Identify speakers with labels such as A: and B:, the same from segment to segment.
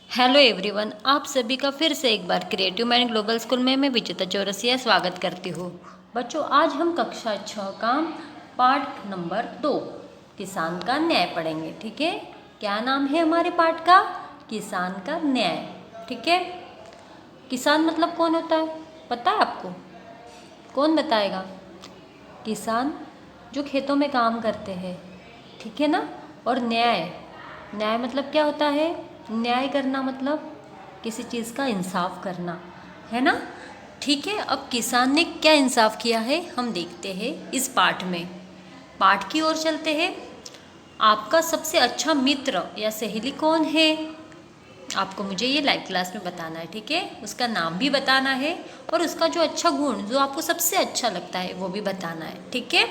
A: Hello everyone, आप सभी का फिर से एक बार क्रिएटिव माइंड ग्लोबल स्कूल में मैं विजेता चौरसिया स्वागत करती हूँ। बच्चों, आज हम कक्षा 6 का पाठ नंबर 2 किसान का न्याय पढ़ेंगे। ठीक है, क्या नाम है हमारे पाठ का? किसान का न्याय। ठीक है, किसान मतलब कौन होता है, पता है आपको? कौन बताएगा? किसान जो खेतों में काम करते हैं, ठीक है ना। और न्याय, न्याय मतलब क्या होता है? न्याय करना मतलब किसी चीज़ का इंसाफ करना, है ना। ठीक है, अब किसान ने क्या इंसाफ किया है हम देखते हैं इस पाठ में। पाठ की ओर चलते हैं। आपका सबसे अच्छा मित्र या सहेली कौन है? आपको मुझे ये लाइव क्लास में बताना है। ठीक है, उसका नाम भी बताना है और उसका जो अच्छा गुण जो आपको सबसे अच्छा लगता है वो भी बताना है। ठीक है,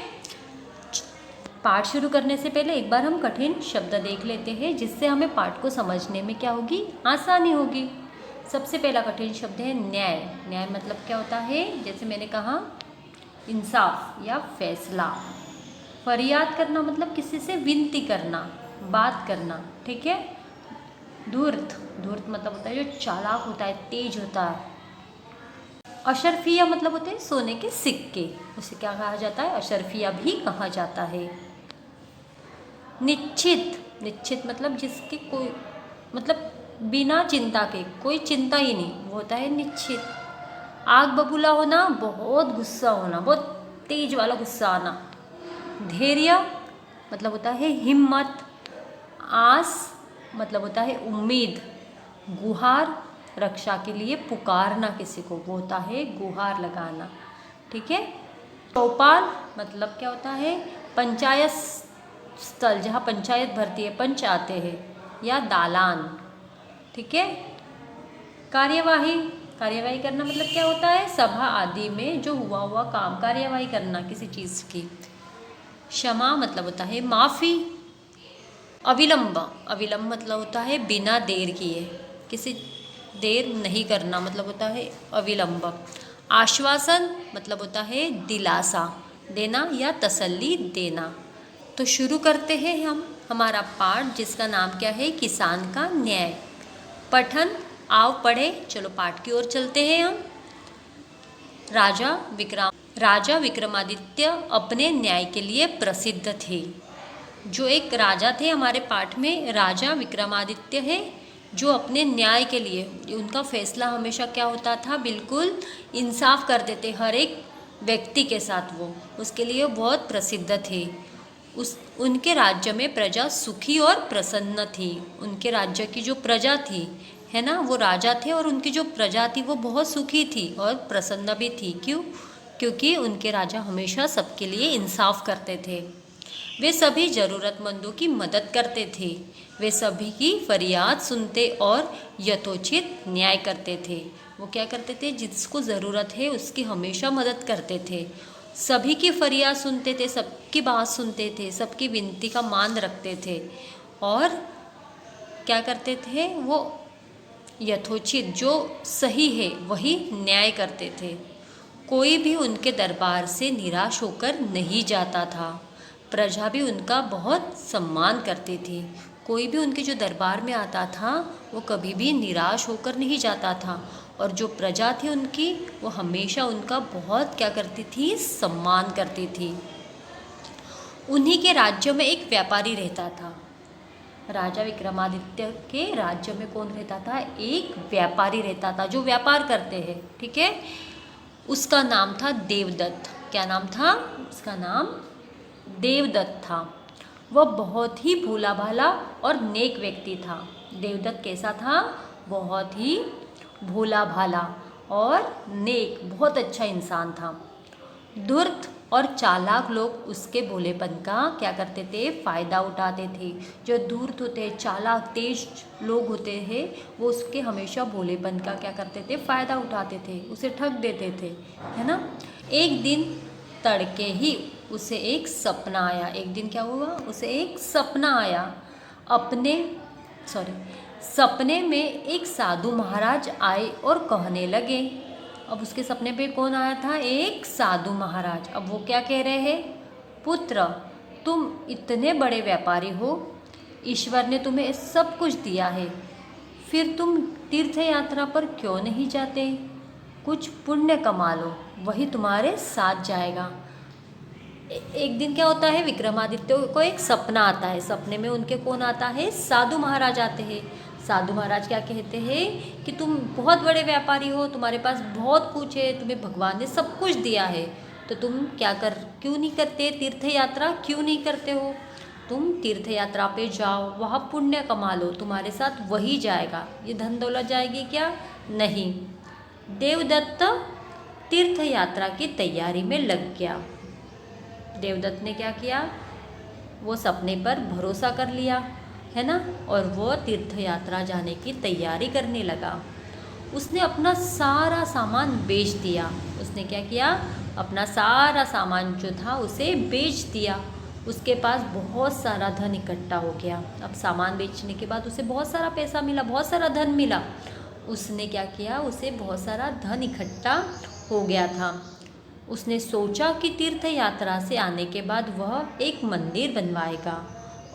A: पाठ शुरू करने से पहले एक बार हम कठिन शब्द देख लेते हैं, जिससे हमें पाठ को समझने में क्या होगी, आसानी होगी। सबसे पहला कठिन शब्द है न्याय। न्याय मतलब क्या होता है? जैसे मैंने कहा, इंसाफ या फैसला। फरियाद करना मतलब किसी से विनती करना, बात करना। ठीक है। धूर्त, धूर्त मतलब होता है जो चालाक होता है, तेज होता है। अशरफिया मतलब होते हैं सोने के सिक्के, उसे क्या कहा जाता है? अशरफिया भी कहा जाता है। निश्चित, निश्चित मतलब जिसके कोई मतलब बिना चिंता के, कोई चिंता ही नहीं, वो होता है निश्चित। आग बबूला होना, बहुत गुस्सा होना, बहुत तेज वाला गुस्सा आना। धैर्य मतलब होता है हिम्मत। आस मतलब होता है उम्मीद। गुहार, रक्षा के लिए पुकारना किसी को, वो होता है गुहार लगाना। ठीक है। चौपाल मतलब क्या होता है? पंचायत स्थल, जहाँ पंचायत भरती है, पंच आते हैं, या दालान। ठीक है। कार्यवाही, कार्यवाही करना मतलब क्या होता है? सभा आदि में जो हुआ काम, कार्यवाही करना किसी चीज़ की। क्षमा मतलब होता है माफ़ी। अविलंब, अविलंब मतलब होता है बिना देर किए, किसी देर नहीं करना मतलब होता है अविलंब। आश्वासन मतलब होता है दिलासा देना या तसल्ली देना। तो शुरू करते हैं हम हमारा पाठ, जिसका नाम क्या है? किसान का न्याय। पठन, आओ पढ़े। चलो पाठ की ओर चलते हैं हम। राजा विक्रमादित्य अपने न्याय के लिए प्रसिद्ध थे। जो एक राजा थे हमारे पाठ में, राजा विक्रमादित्य है, जो अपने न्याय के लिए, उनका फैसला हमेशा क्या होता था? बिल्कुल इंसाफ कर देते हर एक व्यक्ति के साथ, वो उसके लिए बहुत प्रसिद्ध थे। उनके राज्य में प्रजा सुखी और प्रसन्न थी। उनके राज्य की जो प्रजा थी, है ना, वो राजा थे और उनकी जो प्रजा थी वो बहुत सुखी थी और प्रसन्न भी थी। क्यों? क्योंकि उनके राजा हमेशा सबके लिए इंसाफ करते थे। वे सभी ज़रूरतमंदों की मदद करते थे। वे सभी की फरियाद सुनते और यथोचित न्याय करते थे। वो क्या करते थे? जिसको ज़रूरत है उसकी हमेशा मदद करते थे। सभी की फरियाद सुनते थे, सबकी बात सुनते थे, सबकी विनती का मान रखते थे। और क्या करते थे? वो यथोचित, जो सही है वही न्याय करते थे। कोई भी उनके दरबार से निराश होकर नहीं जाता था। प्रजा भी उनका बहुत सम्मान करती थी। कोई भी उनके जो दरबार में आता था वो कभी भी निराश होकर नहीं जाता था। और जो प्रजा थी उनकी, वो हमेशा उनका बहुत क्या करती थी? सम्मान करती थी। उन्हीं के राज्य में एक व्यापारी रहता था। राजा विक्रमादित्य के राज्य में कौन रहता था? एक व्यापारी रहता था, जो व्यापार करते हैं। ठीक है। उसका नाम था देवदत्त। क्या नाम था? उसका नाम देवदत्त था। वह बहुत ही भोला भाला और नेक व्यक्ति था। देवदत्त कैसा था? बहुत ही भोला भाला और नेक, बहुत अच्छा इंसान था। धूर्त और चालाक लोग उसके भोलेपन का क्या करते थे? फायदा उठाते थे। जो धूर्त होते, चालाक, तेज लोग होते हैं, वो उसके हमेशा भोलेपन का क्या करते थे? फायदा उठाते थे, उसे ठग देते थे, है ना। एक दिन तड़के ही उसे एक सपना आया। एक दिन क्या हुआ? उसे एक सपना आया। सपने में एक साधु महाराज आए और कहने लगे। अब उसके सपने पे कौन आया था? एक साधु महाराज। अब वो क्या कह रहे हैं? पुत्र, तुम इतने बड़े व्यापारी हो, ईश्वर ने तुम्हें सब कुछ दिया है, फिर तुम तीर्थ यात्रा पर क्यों नहीं जाते? कुछ पुण्य कमा लो, वही तुम्हारे साथ जाएगा। एक दिन क्या होता है, विक्रमादित्य को एक सपना आता है। सपने में उनके कौन आता है? साधु महाराज आते हैं। साधु महाराज क्या कहते हैं कि तुम बहुत बड़े व्यापारी हो, तुम्हारे पास बहुत कुछ है, तुम्हें भगवान ने सब कुछ दिया है, तो तुम क्यों नहीं करते? तीर्थ यात्रा क्यों नहीं करते हो? तुम तीर्थ यात्रा पे जाओ, वहाँ पुण्य कमा लो, तुम्हारे साथ वही जाएगा। ये धन दौलत जाएगी क्या? नहीं। देवदत्त तीर्थ यात्रा की तैयारी में लग गया। देवदत्त ने क्या किया? वो सपने पर भरोसा कर लिया, है ना, और वो तीर्थ यात्रा जाने की तैयारी करने लगा। उसने अपना सारा सामान बेच दिया। उसने क्या किया? अपना सारा सामान जो था उसे बेच दिया। उसके पास बहुत सारा धन इकट्ठा हो गया। अब सामान बेचने के बाद उसे बहुत सारा पैसा मिला, बहुत सारा धन मिला। उसने क्या किया? उसे बहुत सारा धन इकट्ठा हो गया था। उसने सोचा कि तीर्थ यात्रा से आने के बाद वह एक मंदिर बनवाएगा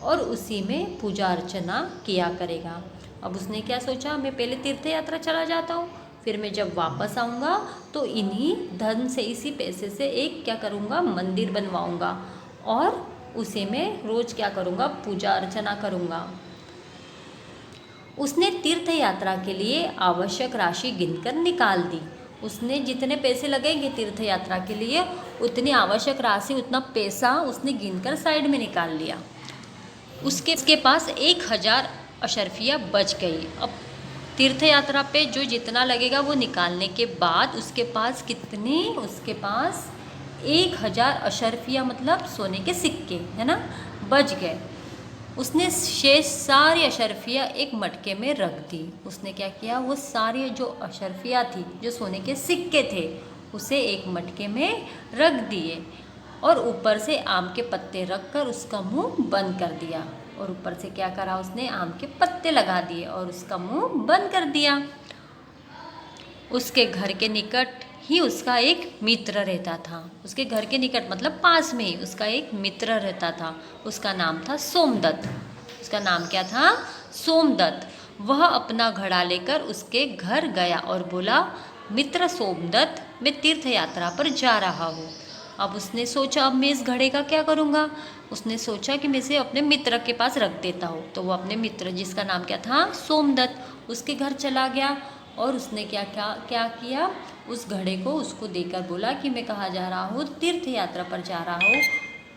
A: और उसी में पूजा अर्चना किया करेगा। अब उसने क्या सोचा? मैं पहले तीर्थ यात्रा चला जाता हूँ, फिर मैं जब वापस आऊँगा तो इन्हीं धन से, इसी पैसे से एक क्या करूँगा? मंदिर बनवाऊँगा और उसी में रोज़ क्या करूँगा? पूजा अर्चना करूँगा। उसने तीर्थ यात्रा के लिए आवश्यक राशि गिनकर निकाल दी। उसने जितने पैसे लगेंगे तीर्थ यात्रा के लिए, उतनी आवश्यक राशि, उतना पैसा उसने गिनकर साइड में निकाल लिया। उसके पास 1000 अशर्फियाँ बच गई। अब तीर्थ यात्रा पे जो जितना लगेगा वो निकालने के बाद उसके पास कितने? उसके पास 1000 अशर्फियाँ, मतलब सोने के सिक्के, है ना, बच गए। उसने शेष सारी अशर्फियाँ एक मटके में रख दी। उसने क्या किया? वो सारी जो अशर्फियाँ थी, जो सोने के सिक्के थे, उसे एक मटके में रख दिए और ऊपर से आम के पत्ते रखकर उसका मुंह बंद कर दिया। और ऊपर से क्या करा? उसने आम के पत्ते लगा दिए और उसका मुंह बंद कर दिया। उसके घर के निकट ही उसका एक मित्र रहता था। उसके घर के निकट मतलब पास में ही उसका एक मित्र रहता था। उसका नाम था सोमदत्त। उसका नाम क्या था? सोमदत्त। वह अपना घड़ा लेकर उसके घर गया और बोला, मित्र सोमदत्त, मैं तीर्थ यात्रा पर जा रहा हूँ। अब उसने सोचा, अब मैं इस घड़े का क्या करूँगा? उसने सोचा कि मैं इसे अपने मित्र के पास रख देता हूँ। तो वो अपने मित्र, जिसका नाम क्या था? सोमदत्त, उसके घर चला गया और उसने क्या किया? उस घड़े को उसको देकर बोला कि मैं कहाँ जा रहा हूँ? तीर्थ यात्रा पर जा रहा हूँ,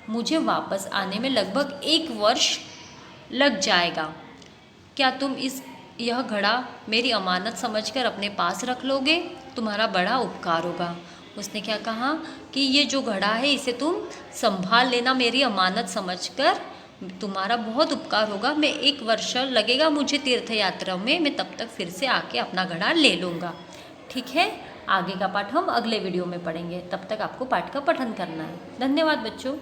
A: मुझे वापस आने में लगभग 1 वर्ष लग जाएगा। क्या तुम यह घड़ा मेरी अमानत समझकर अपने पास रख लोगे? तुम्हारा बड़ा उपकार होगा। उसने क्या कहा कि ये जो घड़ा है इसे तुम संभाल लेना मेरी अमानत समझकर, तुम्हारा बहुत उपकार होगा। मैं 1 वर्ष लगेगा मुझे तीर्थ यात्रा में, मैं तब तक फिर से आके अपना घड़ा ले लूँगा। ठीक है, आगे का पाठ हम अगले वीडियो में पढ़ेंगे। तब तक आपको पाठ का पठन करना है। धन्यवाद बच्चों।